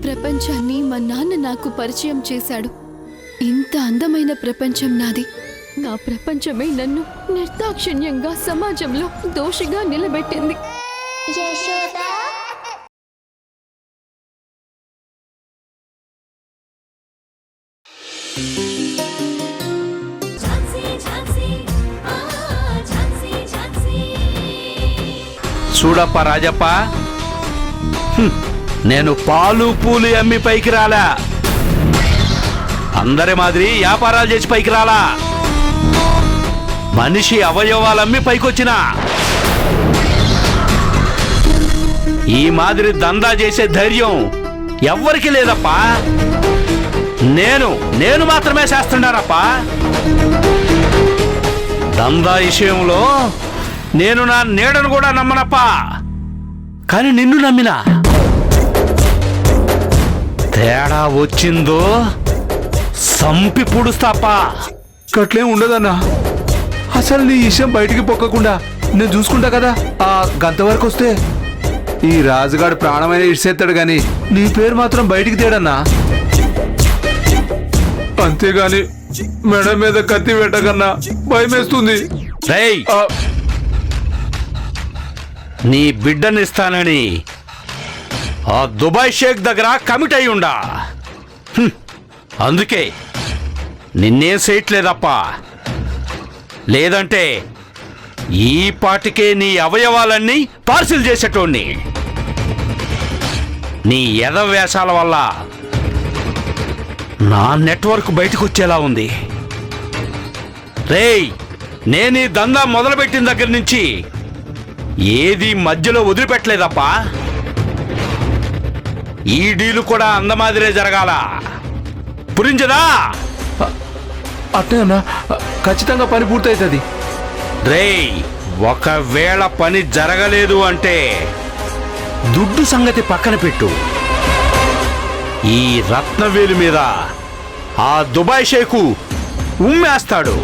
ప్రపంచాన్ని మా నాన్న నాకు పరిచయం చేశాడు. ఇంత అందమైన ప్రపంచం నాది. నా ప్రపంచమే నన్ను నిర్దాక్షిణ్యంగా సమాజంలో దోషిగా నిలబెట్టింది. చూడప్ప రాజప్ప, నేను పాలు పూలు అమ్మి పైకి రాలా, అందరి మాదిరి వ్యాపారాలు చేసి పైకి రాలా. మనిషి అవయవాలమ్మి పైకొచ్చినా. ఈ మాదిరి దందా చేసే ధైర్యం ఎవ్వరికి లేదప్పా. నేను మాత్రమే చేస్తున్నానప్పా. దందా విషయంలో నేను నా నీడను కూడా నమ్మనప్పా, కానీ నిన్ను నమ్మినా. తేడా వచ్చిందో సంపి పుడుస్తాపా. గట్లేం ఉండదన్నా. అసలు నీ విషయం బయటికి పొక్కకుండా నేను చూసుకుంటా కదా. ఆ గంత వరకు వస్తే ఈ రాజుగాడు ప్రాణమైన ఇడిసేస్తాడు గాని నీ పేరు మాత్రం బయటికి తేడన్నా. అంతేగాని మెడ మీద కత్తి పెట్టకన్నా భయమేస్తుంది. నీ బిడ్డనిస్తానని ఆ దుబాయ్ షేక్ దగ్గర కమిట్ అయి ఉండా. అందుకే నిన్నేం చేయట్లేదప్పా. లేదంటే ఈ పాటికే నీ అవయవాలన్నీ పార్సిల్ చేసేటోణ్ణి. నీ ఎదవేషాల వల్ల నా నెట్వర్క్ బయటకు వచ్చేలా ఉంది. రేయ్, నేను ఈ దందా మొదలుపెట్టిన దగ్గర నుంచి ఏది మధ్యలో వదిలిపెట్టలేదప్పా. ఈ డీలు కూడా అందమాదిరే జరగాల. పురించదా? అట్టే అన్నా, ఖచ్చితంగా పని పూర్తవుతుంది. రేయ్, ఒకవేళ పని జరగలేదు అంటే దుడ్డు సంగతి పక్కన పెట్టు. ఈ రత్నవేలు మీద ఆ దుబాయ్ షేకు ఉమ్మేస్తాడు.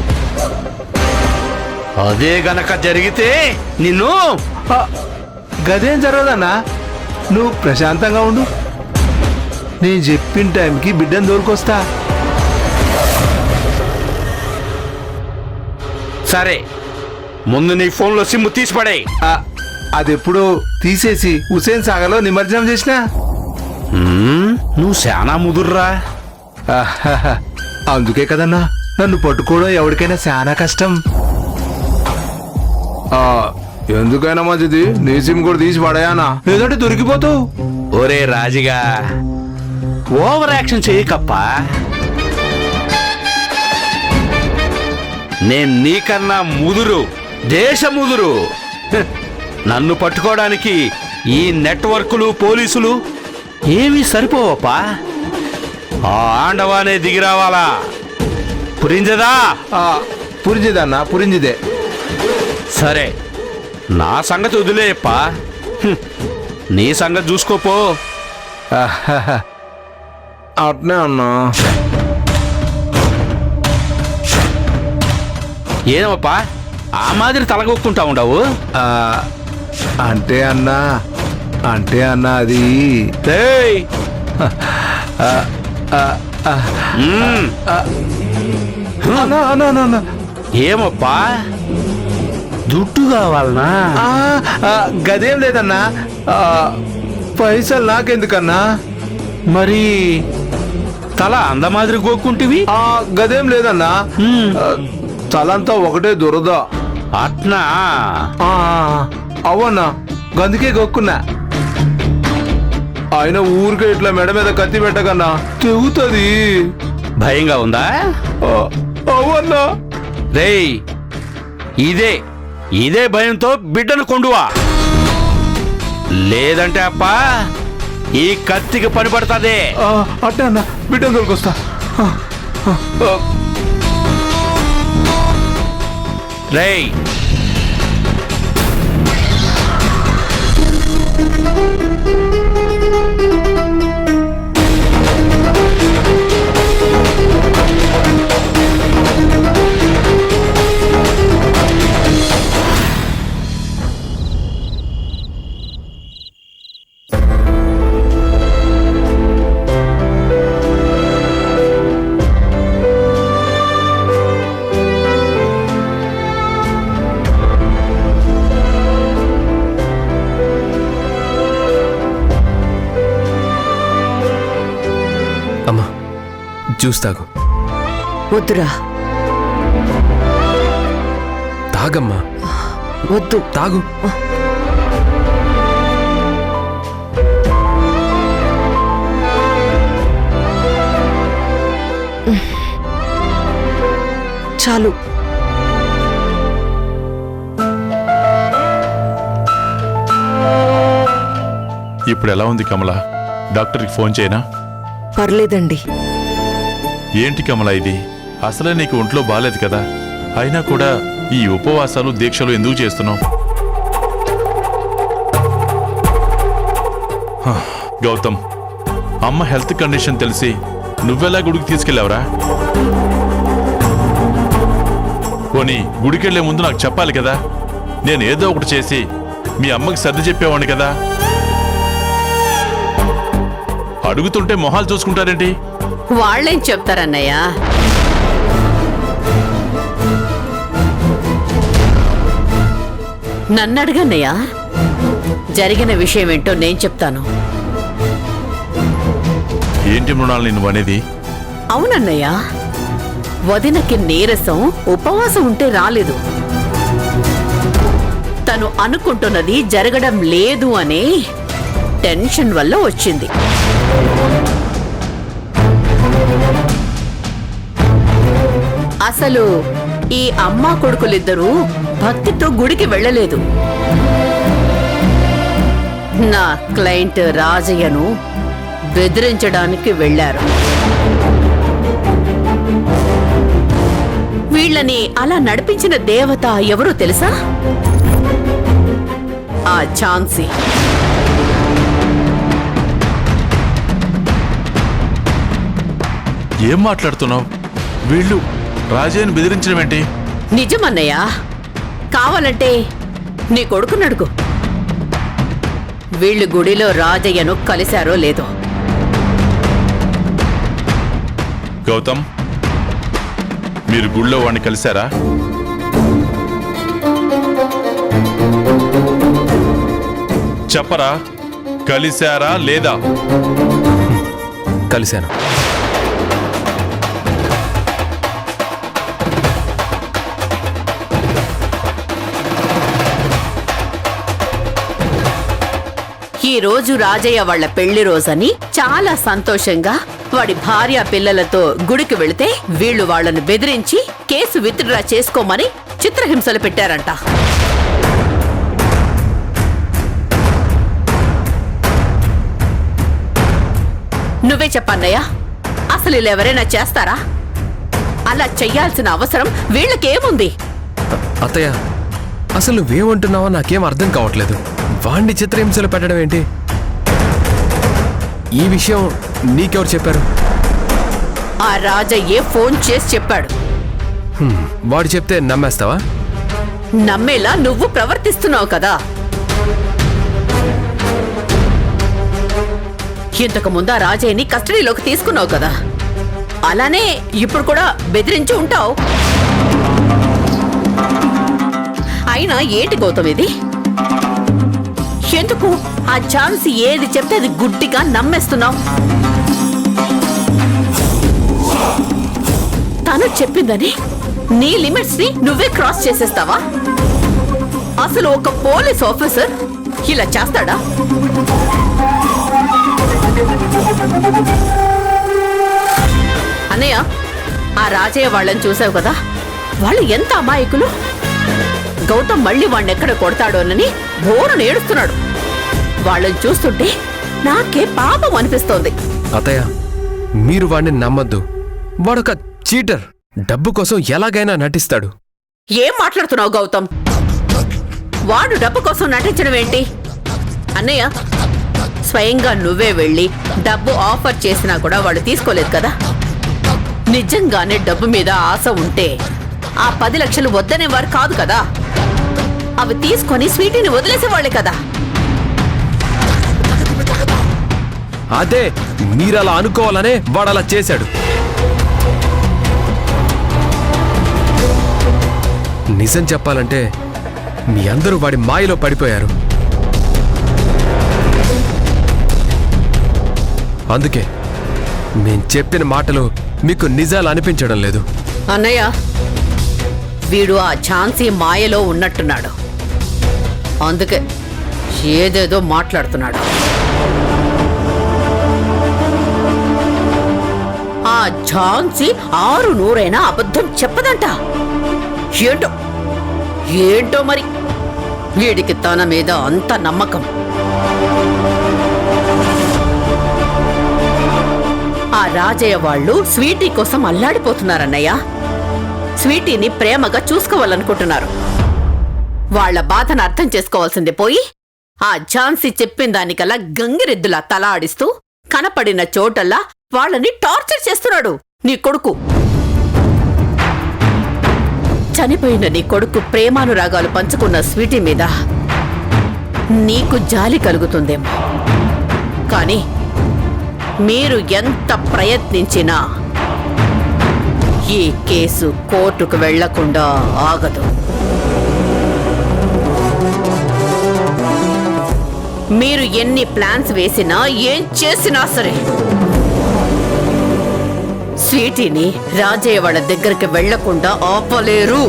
అదే గనక జరిగితే నిన్ను గదేం జరగదన్నా. నువ్వు ప్రశాంతంగా ఉండు. నేను చెప్పిన టైంకి బిడ్డను దోలుకొస్తా. సరే, ముందు నీ ఫోన్లో సిమ్ తీసిపడే. అదెప్పుడు తీసేసి హుసేన్ సాగర్లో నిమజ్జనం చేసినా. నువ్వు శానా ముదుర్రా. అందుకే కదన్నా నన్ను పట్టుకోవడం ఎవరికైనా చాలా కష్టం. ఎందుకైనా మంచిది నీ సిమ్ కూడా తీసి పడయానా, లేదంటే దొరికిపోతావు. ఒరే రాజుగా, ఓవర్ యాక్షన్ చేయకప్పా. నేను నీకన్నా ముదురు, దేశ ముదురు. నన్ను పట్టుకోవడానికి ఈ నెట్వర్కులు పోలీసులు ఏమీ సరిపోవప్పా. ఆ ఆండవానే దిగిరావాలా. పురింజదా? పురింజిదన్నా, పురింజిదే. సరే, నా సంగతి వదిలేయప్పా. నీ సంగతి చూసుకోపో. అట్నే అన్నా. ఏమప్పా ఆ మాదిరి తలగొక్కుంటా ఉండవు? అంటే అన్నా అది ఏమప్పా, దుడ్డు కావాలనా? గదేం లేదన్నా. పైసలు నాకెందుకన్నా. మరి తల అందమాదిరి గోక్కుంటివి? గదేం లేదన్నా. తలంతా ఒకటే దురద. అట్నా? అవన్నా, గందుకే గొక్కున్నా. ఆయన ఊరికే ఇట్లా మెడ మీద కత్తి పెట్టకన్నా తెగుతుంది. భయంగా ఉందా? అవన్నా. రేయ్, ఇదే భయంతో బిడ్డను కొండువా. లేదంటే అప్పా ఈ కత్తికి పని పడుతుంది. అట్టే అన్నా, బిడ్డను తోలుకొస్తా. రేయ్, అమ్మా జ్యూస్ తాగు. వద్దురా, తాగమ్మా, వద్దు. తాగు. చాలు. ఇప్పుడు ఎలా ఉంది కమల? డాక్టర్కి ఫోన్ చేయనా? పర్లేదండి. ఏంటి కమల ఇది? అసలే నీకు ఒంట్లో బాలేదు కదా, అయినా కూడా ఈ ఉపవాసాలు దీక్షలు ఎందుకు చేస్తున్నావు? గౌతమ్, అమ్మ హెల్త్ కండిషన్ తెలిసి నువ్వెలా గుడికి తీసుకెళ్ళావురా? పోనీ గుడికెళ్లే ముందు నాకు చెప్పాలి కదా, నేను ఏదో ఒకటి చేసి మీ అమ్మకి సర్ది చెప్పేవాడిని కదా. అడుగుతుంటే మొహాలు చూసుకుంటారేంటి? వాళ్ళేం చెప్తారన్నయ్య? నన్నడగన్నయ్య, జరిగిన విషయం ఏంటో నేను చెప్తాను. ఏంటి మృణాల్ నువ్వు అనేది? అవునన్నయ్య, వదినకి నీరసం ఉపవాసం ఉంటే రాలేదు. తను అనుకుంటున్నది జరగడం లేదు అనే టెన్షన్ వల్ల వచ్చింది. అసలు ఈ అమ్మా కొడుకులిద్దరూ భక్తితో గుడికి వెళ్ళలేదు. నా క్లయింట్ రాజయ్యను బెదిరించడానికి వెళ్ళారు. వీళ్ళని అలా నడిపించిన దేవత ఎవరో తెలుసా? ఆ ఝాన్సీ. ఏం మాట్లాడుతున్నావు? వీళ్ళు రాజయ్యను బెదిరించడం ఏంటి? నిజమన్నయ్యా, కావాలంటే నీ కొడుకుని అడుగు. వీళ్ళు గుడిలో రాజయ్యను కలిశారో లేదో. గౌతమ్, మీరు గుళ్ళో వాడిని కలిశారా? చెప్పరా, కలిశారా లేదా? కలిశాను. ఈ రోజు రాజయ్య వాళ్ళ పెళ్లి రోజని చాలా సంతోషంగా వాడి భార్య పిల్లలతో గుడికి వెళితే వీళ్ళు వాళ్ళను బెదిరించి కేసు విత్డ్రా చేసుకోమని చిత్రహింసలు పెట్టారంట. నువ్వే చెప్పన్నయ్యా, అసలు ఇలా ఎవరైనా చేస్తారా? అలా చెయ్యాల్సిన అవసరం వీళ్ళకేముంది? అత్తయ్య, అసలు నువ్వేమంటున్నావో నాకేం అర్థం కావట్లేదు. వాణ్ణి చిత్రహింసలు పెట్టడం ఏంటి? ఈ విషయం నీకెవరు చెప్పారు? ఆ రాజయ్యే ఫోన్ చేసి చెప్పాడు. వాడు చెప్తే నమ్మేస్తావా? నమ్మేలా నువ్వు ప్రవర్తిస్తున్నావు కదా. ఇంతకు ముందు ఆ రాజయ్యని కస్టడీలోకి తీసుకున్నావు కదా, అలానే ఇప్పుడు కూడా బెదిరించి ఉంటావు. అయినా ఏంటి గౌతమ్ ఇది? ఎందుకు ఆ ఝాన్సీ ఏది చెప్తే అది గుడ్డిగా నమ్మేస్తున్నావు? తను చెప్పిందని నీ లిమిట్స్ ని నువ్వే క్రాస్ చేసేస్తావా? అసలు ఒక పోలీస్ ఆఫీసర్ ఇలా చేస్తాడా? అన్నయ్య, ఆ రాజయ్య వాళ్ళని చూసావు కదా, వాళ్ళు ఎంత అమాయకులు. గౌతమ్ మళ్ళీ వాడిని ఎక్కడ కొడతాడోనని బోరును ఏడుస్తున్నాడు. వాళ్ళని చూస్తుంటే నాకే పాపం అనిపిస్తోంది. అత్తయ్య, మీరు వాడిని నమ్మద్దు. వాడొక చీటర్. డబ్బు కోసం ఎలాగైనా నటిస్తాడు. ఏం మాట్లాడుతున్నావు గౌతమ్? వాడు డబ్బు కోసం నటించడం ఏంటి? అన్నయ్య, స్వయంగా నువ్వే వెళ్ళి డబ్బు ఆఫర్ చేసినా కూడా వాడు తీసుకోలేదు కదా. నిజంగానే డబ్బు మీద ఆశ ఉంటే ఆ 10 లక్షలు వద్దనేవారు కాదు కదా. అవి తీసుకొని స్వీటీని వదిలేసేవాళ్లే కదా. అదే మీరలా అనుకోవాలనే వాడలా చేశాడు. నిజం చెప్పాలంటే మీ అందరూ వాడి మాయలో పడిపోయారు. అందుకే మేం చెప్పిన మాటలు మీకు నిజాలు అనిపించడం లేదు. అన్నయ్య, వీడు ఆ ఝాన్సీ మాయలో ఉన్నట్టున్నాడు. అందుకే ఏదేదో మాట్లాడుతున్నాడు. ఆ ఝాన్సీ 600 అబద్ధం చెప్పదంట. ఏంటో ఏంటో మరి వీడికి తన మీద అంత నమ్మకం. ఆ రాజయ్య వాళ్ళు స్వీటీ కోసం అల్లాడిపోతున్నారన్నయ్య. స్వీటీని ప్రేమగా చూసుకోవాలనుకుంటున్నారు. వాళ్ల బాధను అర్థం చేసుకోవాల్సింది పోయి ఆ ఝాన్సీ చెప్పిన దానికల్లా గంగిరెద్దులా తల ఆడిస్తూ కనపడిన చోటల్లా వాళ్ళని టార్చర్ చేస్తున్నాడు నీ కొడుకు. చనిపోయిన నీ కొడుకు ప్రేమానురాగాలు పంచుకున్న స్వీటీ మీద నీకు జాలి కలుగుతుందేమో, కానీ మీరు ఎంత ప్రయత్నించినా ఈ కేసు కోర్టుకు వెళ్లకుండా ఆగదు. మీరు ఎన్ని ప్లాన్స్ వేసినా ఏం చేసినా సరే స్వీటీని రాజయ్య వాళ్ళ దగ్గరికి వెళ్లకుండా ఆపలేరు.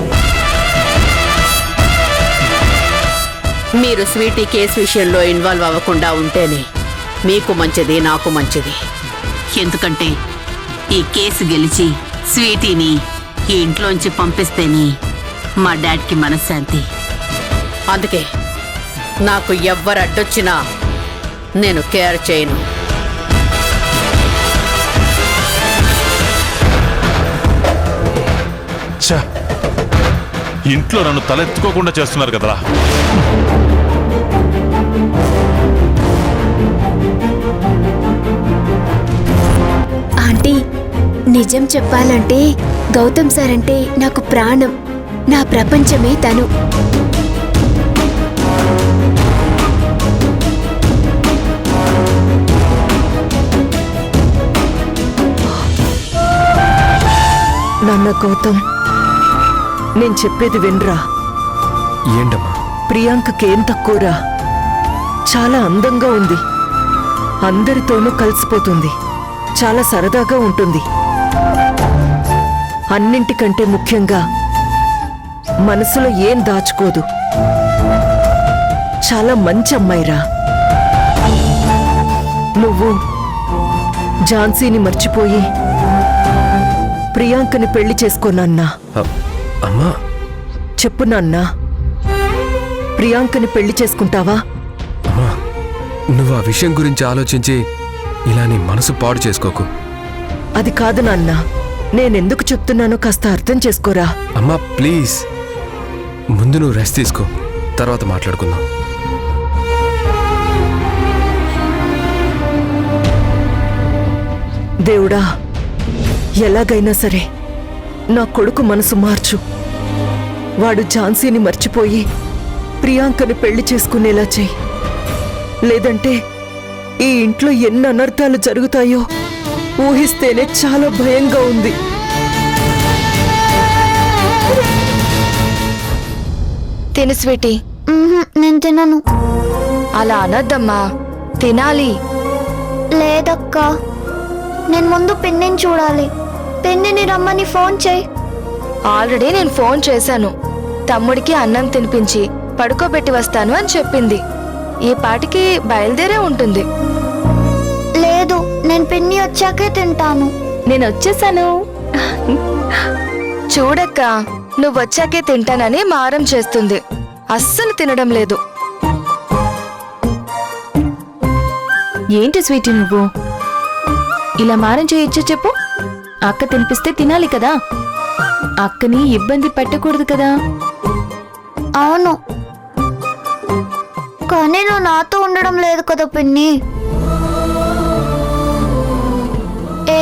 మీరు స్వీటీ కేసు విషయంలో ఇన్వాల్వ్ అవ్వకుండా ఉంటేనే మీకు మంచిది, నాకు మంచిది. ఎందుకంటే ఈ కేసు గెలిచి స్వీటీని ఈ ఇంట్లోంచి పంపిస్తేనే మా డాడ్కి మనశ్శాంతి. అందుకే నాకు ఎవ్వరు అడ్డొచ్చినా నేను కేర్ చేయను. ఛ! ఇంట్లో నన్ను తలెత్తుకోకుండా చేస్తున్నారు కదరా. ఆంటీ, నిజం చెప్పాలంటే గౌతమ్ సార్ అంటే నాకు ప్రాణం. నా ప్రపంచమే తను. నాన్న గౌతమ్, నేను చెప్పేది వినరా. ఏంటమ్మా? ప్రియాంకకేం తక్కువరా. చాలా అందంగా ఉంది, అందరితోనూ కలిసిపోతుంది, చాలా సరదాగా ఉంటుంది. అన్నింటికంటే ముఖ్యంగా మనసులో ఏం దాచుకోదు. చాలా మంచి అమ్మాయిరా. నువ్వు ఝాన్సీని మర్చిపోయి ప్రియాంకని పెళ్లి చేసుకోనన్నా. అమ్మా, చెప్పు నాన్నా, ప్రియాంకని పెళ్లి చేసుకుంటావా? అమ్మా, నువ్వు ఆ విషయం గురించి ఆలోచించి ఇలా నీ మనసు పాడు చేసుకోకు. అది కాదు నాన్నా, నేనెందుకు చెప్తున్నానో కాస్త అర్థం చేసుకోరా. అమ్మా ప్లీజ్, ముందు నువ్వు రెస్ట్ తీసుకో, తర్వాత మాట్లాడుకుందాం. దేవుడా, ఎలాగైనా సరే నా కొడుకు మనసు మార్చు. వాడు ఝాన్సీని మర్చిపోయి ప్రియాంకని పెళ్లి చేసుకునేలా చెయ్యి. లేదంటే ఈ ఇంట్లో ఎన్ని అనర్థాలు జరుగుతాయో ఊహిస్తేనే చాలా భయంగా ఉంది. తిను స్వీటీ. నేను తినను. అలా అనద్దమ్మా, తినాలి. లేదక్కా, నేను ముందు పిన్నిని చూడాలి. పిన్నిని రమ్మని ఫోన్ చేయి. ఆల్రెడీ నేను ఫోన్ చేశాను. తమ్ముడికి అన్నం తినిపించి పడుకోబెట్టి వస్తాను అని చెప్పింది. ఈ పాటికి బయలుదేరే ఉంటుంది. లేదు, నేను పిన్ని వచ్చాకే తింటాను. నేను వచ్చేసాను. చూడక్క, నువ్వు వచ్చాకే తింటానని మారం చేస్తుంది. అస్సలు తినడం లేదు. ఏంటి స్వీటీ నువ్వు ఇలా మారం చేయొచ్చో చెప్పు. అక్క తినిపిస్తే తినాలి కదా. అక్కని ఇబ్బంది పెట్టకూడదు కదా. అవును, కానీ నువ్వు నాతో ఉండడం లేదు కదా పిన్ని.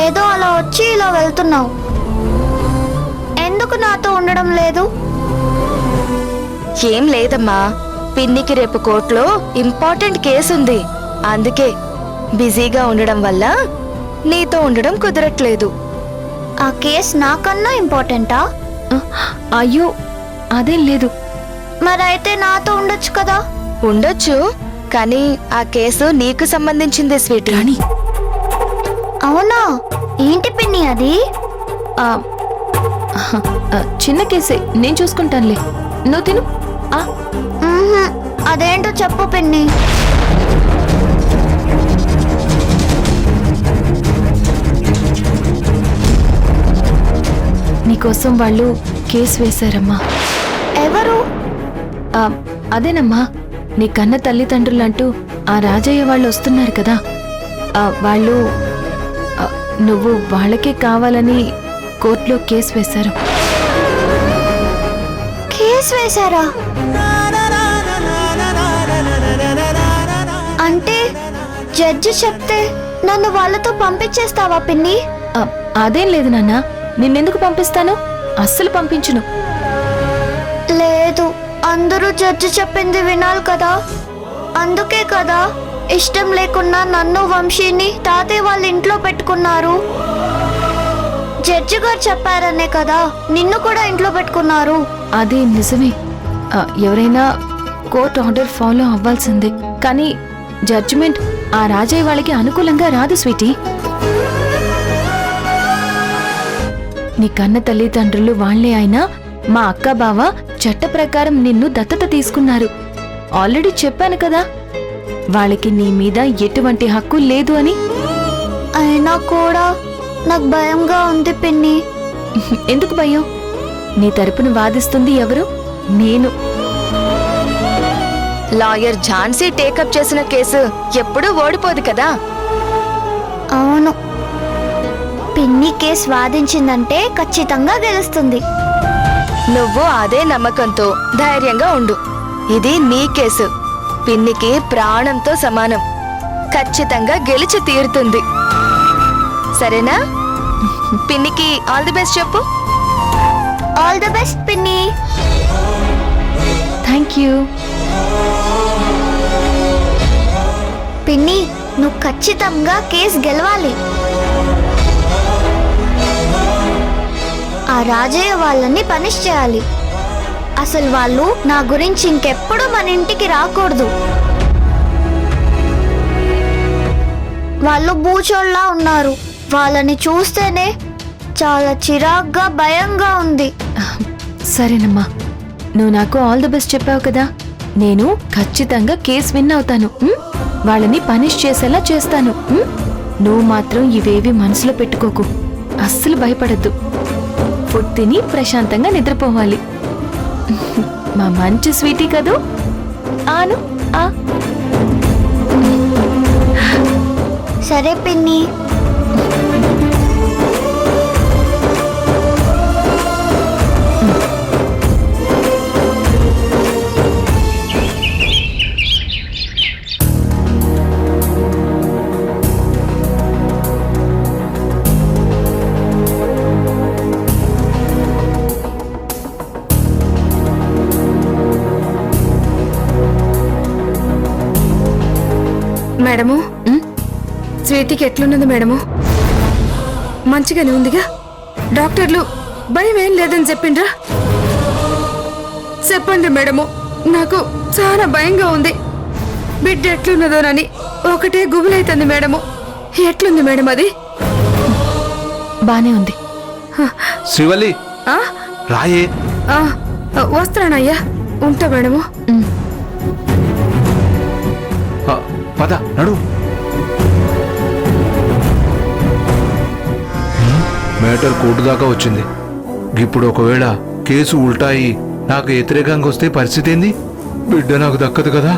ఏదో అలా వచ్చి ఇలా వెళ్తున్నావు. ఎందుకు నాతో ఉండడం లేదు? ఏం లేదమ్మా, పిన్నికి రేపు కోర్టులో ఇంపార్టెంట్ కేసు ఉంది. అందుకే బిజీగా ఉండడం వల్ల నీతో ఉండడం కుదరట్లేదు. ఆ కేసు నాకన్నా ఇంపార్టెంటా? అయ్యో, అదేం లేదు. మరైతే నాతో ఉండొచ్చు కదా. ఉండొచ్చు, కానీ ఆ కేసు నీకు సంబంధించిందే స్వీటీ. అవునా? ఆ, చిన్న కేసే, నేను చూసుకుంటానులే. నువ్వు తిను. మ్మ్హ్మ్. అదేంటో చెప్పు పిన్ని. నీకోసం వాళ్ళు కేసు వేశారమ్మా. ఎవరు? అదేనమ్మా, నీ కన్న తల్లిదండ్రులంటూ ఆ రాజయ్య వాళ్ళు వస్తున్నారు కదా, వాళ్ళు నువ్వు వాళ్ళకే కావాలని కోర్టులో కేసు వేశారు. కేసు వేశారా? అంటే జడ్జి చెప్తే నన్ను వాళ్ళతో పంపించేస్తావా పిన్ని? అదేం లేదు నాన్న, నిన్నెందుకు పంపిస్తాను? అస్సలు పంపించును. లేదు, అందరూ జడ్జి చెప్పింది వినాలి కదా. అందుకే కదా ఇష్టం లేకున్నా నన్ను వంశీని తాతయ్య వాళ్ళ ఇంట్లో పెట్టుకున్నారు. జడ్జి గారు చెప్పారనే కదా నిన్ను కూడా ఇంట్లో పెట్టుకున్నారు. అదే నిజమే. ఎవరైనా కోర్ట్ ఆర్డర్ ఫాలో అవ్వాల్సిందే, కానీ జడ్జిమెంట్ ఆ రాజయ్య వాళ్ళకి అనుకూలంగా రాదు స్వీటీ. నీ కన్న తల్లిదండ్రులు వాళ్లే అయినా మా అక్క బావ చట్ట ప్రకారం నిన్ను దత్తత తీసుకున్నారు. ఆల్రెడీ చెప్పాను కదా, వాళ్ళకి నీ మీద ఎటువంటి హక్కు లేదు అని. అయినా కూడా నాకు భయంగా ఉంది పిన్ని. ఎందుకు భయం? నీ తరపున వాదిస్తుంది ఎవరు? నేను. లాయర్ ఝాన్సీ టేకప్ చేసిన కేసు ఎప్పుడూ ఓడిపోదు కదా. అవును, పిన్ని కేసు వాదించిందంటే ఖచ్చితంగా గెలుస్తుంది. నువ్వు అదే నమ్మకంతో ధైర్యంగా ఉండు. ఇది నీ కేసు, పిన్నికి ప్రాణంతో సమానం. ఖచ్చితంగా గెలిచి తీరుతుంది. సరేనా? పిన్నికి ఆల్ ది బెస్ట్ చెప్పు. ఆల్ ది బెస్ట్ పిన్ని. Thank you. పిన్ని, నువ్వు ఖచ్చితంగా కేసు గెలవాలి. ఆ రాజయ్య వాళ్ళని పనిష్ చేయాలి. అసలు వాళ్ళు నా గురించి ఇంకెప్పుడు మన ఇంటికి రాకూడదు. వాళ్ళు బూచోళ్ళలా ఉన్నారు. వాళ్ళని చూస్తేనే చాలా చిరాగ్గా భయంగా ఉంది. సరేనమ్మా, నువ్వు నాకు ఆల్ ది బెస్ట్ చెప్పావు కదా, నేను ఖచ్చితంగా కేసు విన్ అవుతాను. వాళ్ళని పనిష్ చేసేలా చేస్తాను. నువ్వు మాత్రం ఇవేవి మనసులో పెట్టుకోకు. అస్సలు భయపడద్దు. ఫుడ్ తిని ప్రశాంతంగా నిద్రపోవాలి. మా మంచి స్వీటీ కదూ. ఆను ఆ సరే పిన్ని. మేడము, స్వీటీకి ఎట్లున్నది మేడము? మంచిగానే ఉందిగా? డాక్టర్లు భయం ఏం లేదని చెప్పిండ్రా? చెప్పండి మేడము, నాకు చాలా భయంగా ఉంది. బిడ్డ ఎట్లున్నదోనని ఒకటే గుబులైతుంది మేడము. ఎట్లుంది మేడం అది? బానే ఉంది. శ్రీవల్లి, రాయే. వస్తానయ్యా, ఉంటా మేడము. పద నడు. మేటర్ కోర్టు దాకా వచ్చింది. ఇప్పుడు ఒకవేళ కేసు ఉల్టాయి నాకు వ్యతిరేకంగా వస్తే పరిస్థితి ఏంది? బిడ్డ నాకు దక్కదు కదా,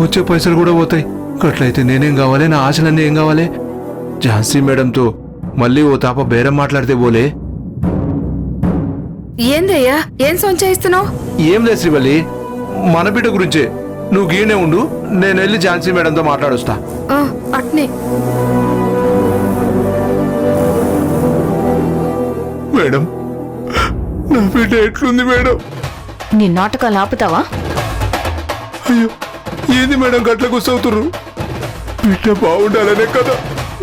వచ్చే పైసలు కూడా పోతాయి. అట్లయితే నేనేం కావాలి? నా ఆశలన్నీ ఏం కావాలి? ఝాన్సీ మేడంతో మళ్ళీ ఓ తాప బేరం మాట్లాడితే పోలే. ఏందయ్యా, ఏం సొంచాయిస్తున్నావు? ఏం లేదు శ్రీవల్లి, మన బిడ్డ గురించే. నువ్వు గీనే ఉండు, నేను వెళ్ళి ఝాన్సీ మేడంతో మాట్లాడొస్తా. అట్నే. మేడం, నా బిడ్డ ఎట్లుంది మేడం? నీ నాటకాలు ఆపుతావా? అయ్యో, ఏంది మేడం గట్ల కూర్చోతుర్రు? బిడ్డ బాగుండాలనే కదా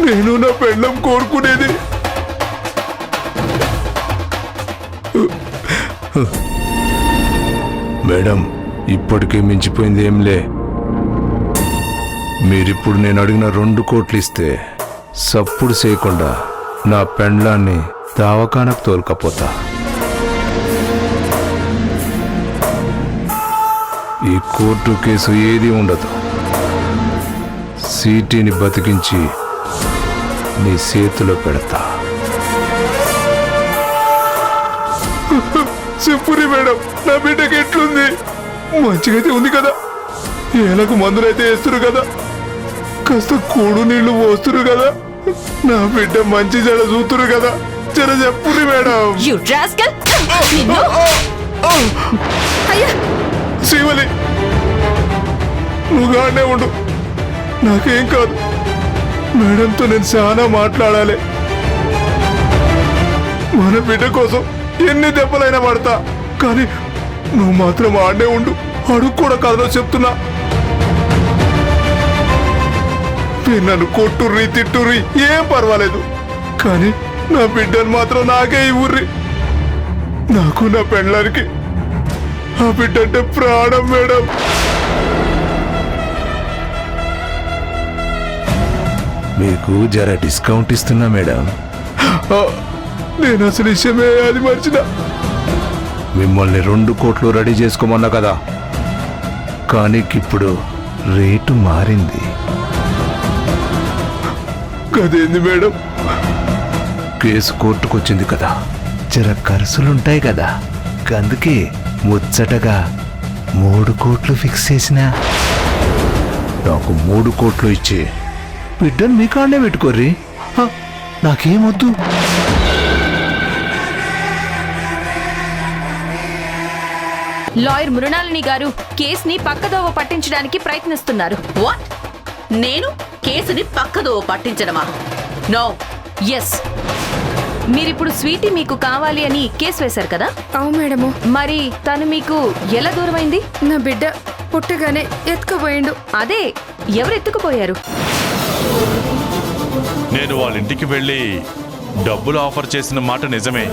నేను నా పెళ్ళం కోరుకునేది. మేడం, ఇప్పటికే మించిపోయింది ఏంలే. మీరిప్పుడు నేను అడిగిన 2 కోట్లు ఇస్తే సప్పుడు చేయకుండా నా పెండ్లాన్ని దవాఖానకు తోలుకపోతా. ఈ కోర్టు కేసు ఏది ఉండదు. సీటీని బతికించి నీ చేతిలో పెడతా. చెప్పురి మేడం, నా బిడ్డకి ఎట్లుంది? మంచిగైతే ఉంది కదా? ఏలకు మందులైతే వేస్తురు కదా? కాస్త కూడు నీళ్లు పోస్తురు కదా? నా బిడ్డ మంచి జడ చూతురు కదా? జర చెప్పురి మేడం. శివలి, నువ్వు గానే ఉండు, నాకేం కాదు. మేడంతో నేను చాలా మాట్లాడాలి. మన బిడ్డ కోసం ఎన్ని దెబ్బలైనా పడతా, కానీ నువ్వు మాత్రం ఆడే ఉండు. అడుగు కూడా కథలో చెప్తున్నా. మీరు నన్ను కొట్టుర్రి తిట్టుర్రి ఏం పర్వాలేదు, కానీ నా బిడ్డను మాత్రం నాకే ఇవ్వుర్రి. నాకు నా పెళ్ళానికి ఆ బిడ్డ అంటే ప్రాణం మేడం. మీకు జర డిస్కౌంట్ ఇస్తున్నా మేడం. నేను అసలు విషయమే అది మర్చిన. మిమ్మల్ని 2 కోట్లు రెడీ చేసుకోమన్నా కదా, కానీ ఇప్పుడు రేటు మారింది. కదేంది మేడం? కేసు కోర్టుకొచ్చింది కదా, జర ఖర్చులుంటాయి కదా, అందుకే ముచ్చటగా 3 కోట్లు ఫిక్స్ చేసిన. నాకు 3 కోట్లు ఇచ్చి బిడ్డను మీ కాడనే పెట్టుకోర్రి. నాకేమొద్దు. లాయర్ మృణాలిని గారు కేసుని పక్కదోవ పట్టించడానికి ప్రయత్నిస్తున్నారు. వాట్? నేను కేసుని పక్కదో పట్టించడమా? నో. ఎస్, మీరిప్పుడు స్వీటీ మీకు కావాలి అని కేసు వేశారు కదా? అవు మేడము. మరి తను మీకు ఎలా దూరమైంది? నా బిడ్డ పుట్టగానే ఎత్తుకుపోయిండు. అదే, ఎవరు ఎత్తుకుపోయారు? నేను వాళ్ళ ఇంటికి వెళ్ళి డబ్బులు ఆఫర్ చేసిన మాట నిజమే.